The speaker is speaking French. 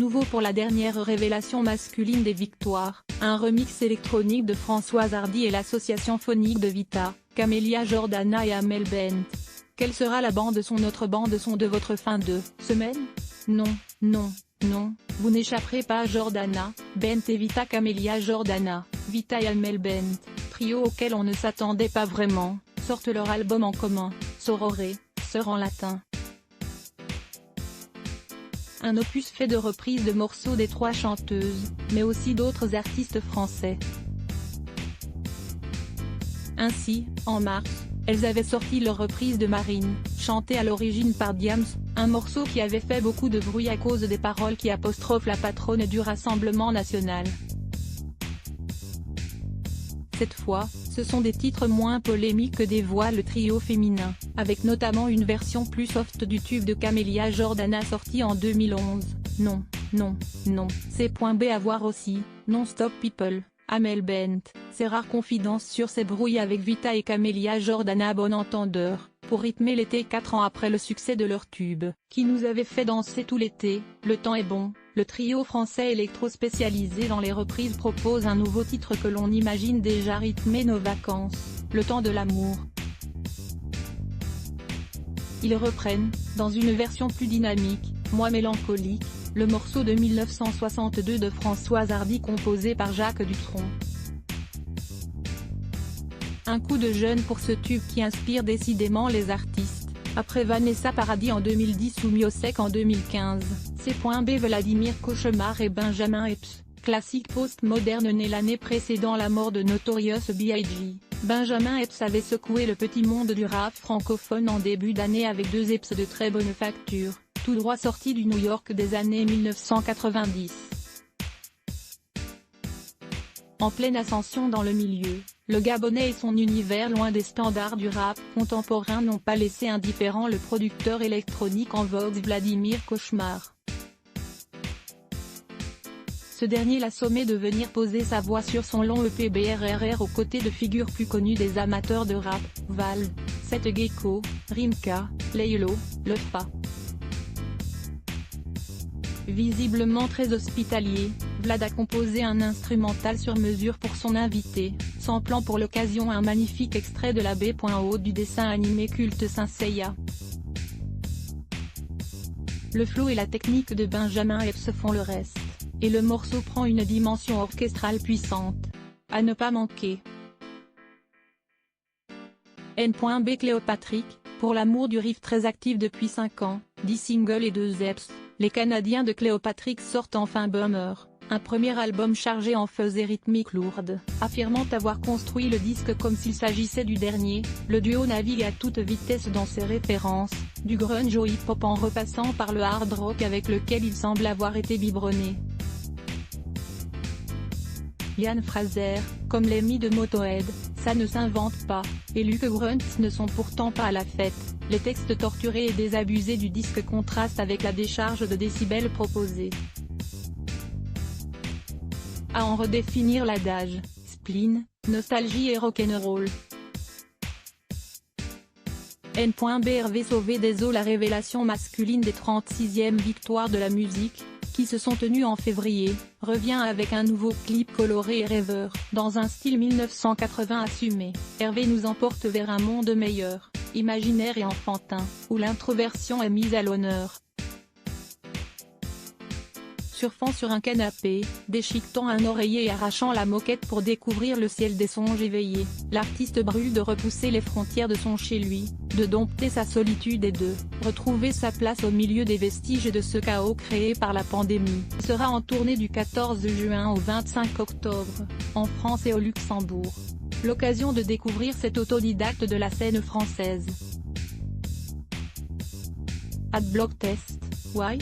nouveau pour la dernière révélation masculine des Victoires, un remix électronique de Françoise Hardy et l'association phonique de Vita, Camélia Jordana et Amel Bent. Quelle sera la bande-son, notre bande-son de votre fin de semaine? Non, non, non, vous n'échapperez pas à Jordana, Bent et Vita. Camélia Jordana, Vita et Amel Bent, trio auquel on ne s'attendait pas vraiment, sortent leur album en commun, Sorore, sœur en latin. Un opus fait de reprises de morceaux des trois chanteuses, mais aussi d'autres artistes français. Ainsi, en mars, elles avaient sorti leur reprise de Marine, chantée à l'origine par Diams, un morceau qui avait fait beaucoup de bruit à cause des paroles qui apostrophent la patronne du Rassemblement national. Cette fois, ce sont des titres moins polémiques que dévoile le trio féminin, avec notamment une version plus soft du tube de Camélia Jordana sorti en 2011, Non, non, non. C.B. à voir aussi, Non-Stop People, Amel Bent, ses rares confidences sur ses brouilles avec Vita et Camélia Jordana à bon entendeur, pour rythmer l'été 4 ans après le succès de leur tube, qui nous avait fait danser tout l'été, Le temps est bon. Le trio français électro-spécialisé dans les reprises propose un nouveau titre que l'on imagine déjà rythmer nos vacances, Le temps de l'amour. Ils reprennent, dans une version plus dynamique, Moi mélancolique, le morceau de 1962 de Françoise Hardy composé par Jacques Dutronc. Un coup de jeune pour ce tube qui inspire décidément les artistes. Après Vanessa Paradis en 2010 ou Miosek en 2015, C.B. Vladimir Cauchemar et Benjamin Epps, classique post-moderne né l'année précédant la mort de Notorious B.I.G. Benjamin Epps avait secoué le petit monde du rap francophone en début d'année avec deux Epps de très bonne facture, tout droit sortis du New York des années 1990. En pleine ascension dans le milieu, le Gabonais et son univers loin des standards du rap contemporain n'ont pas laissé indifférent le producteur électronique en vogue Vladimir Cauchemar. Ce dernier l'a sommé de venir poser sa voix sur son long EP BRRR aux côtés de figures plus connues des amateurs de rap, Val, Seth Gecko, Rimka, Laylo, Lefa. Visiblement très hospitalier, Vlad a composé un instrumental sur mesure pour son invité, samplant pour l'occasion un magnifique extrait de la B.O. du dessin animé culte Saint Seiya. Le flow et la technique de Benjamin Epps font le reste, et le morceau prend une dimension orchestrale puissante. À ne pas manquer. N.B. Cléopatrick, pour l'amour du riff très actif depuis 5 ans, 10 singles et 2 EPs, les Canadiens de Cléopatrick sortent enfin Bummer, un premier album chargé en fuzz et rythmique lourde. Affirmant avoir construit le disque comme s'il s'agissait du dernier, le duo navigue à toute vitesse dans ses références, du grunge au hip-hop en repassant par le hard rock avec lequel il semble avoir été biberonné. Ian Fraser, comme l'ami de Motörhead, ça ne s'invente pas, et Luke Grunts ne sont pourtant pas à la fête. Les textes torturés et désabusés du disque contrastent avec la décharge de décibels proposée. À en redéfinir l'adage, spleen, nostalgie et rock'n'roll. N.B. Hervé Sauvé déso la révélation masculine des 36e victoires de la musique, qui se sont tenues en février, revient avec un nouveau clip coloré et rêveur, dans un style 1980 assumé. Hervé nous emporte vers un monde meilleur, imaginaire et enfantin, où l'introversion est mise à l'honneur. Surfant sur un canapé, déchiquetant un oreiller et arrachant la moquette pour découvrir le ciel des songes éveillés, l'artiste brûle de repousser les frontières de son chez-lui, de dompter sa solitude et de retrouver sa place au milieu des vestiges de ce chaos créé par la pandémie. Il sera en tournée du 14 juin au 25 octobre, en France et au Luxembourg. L'occasion de découvrir cet autodidacte de la scène française. @blogtest, why?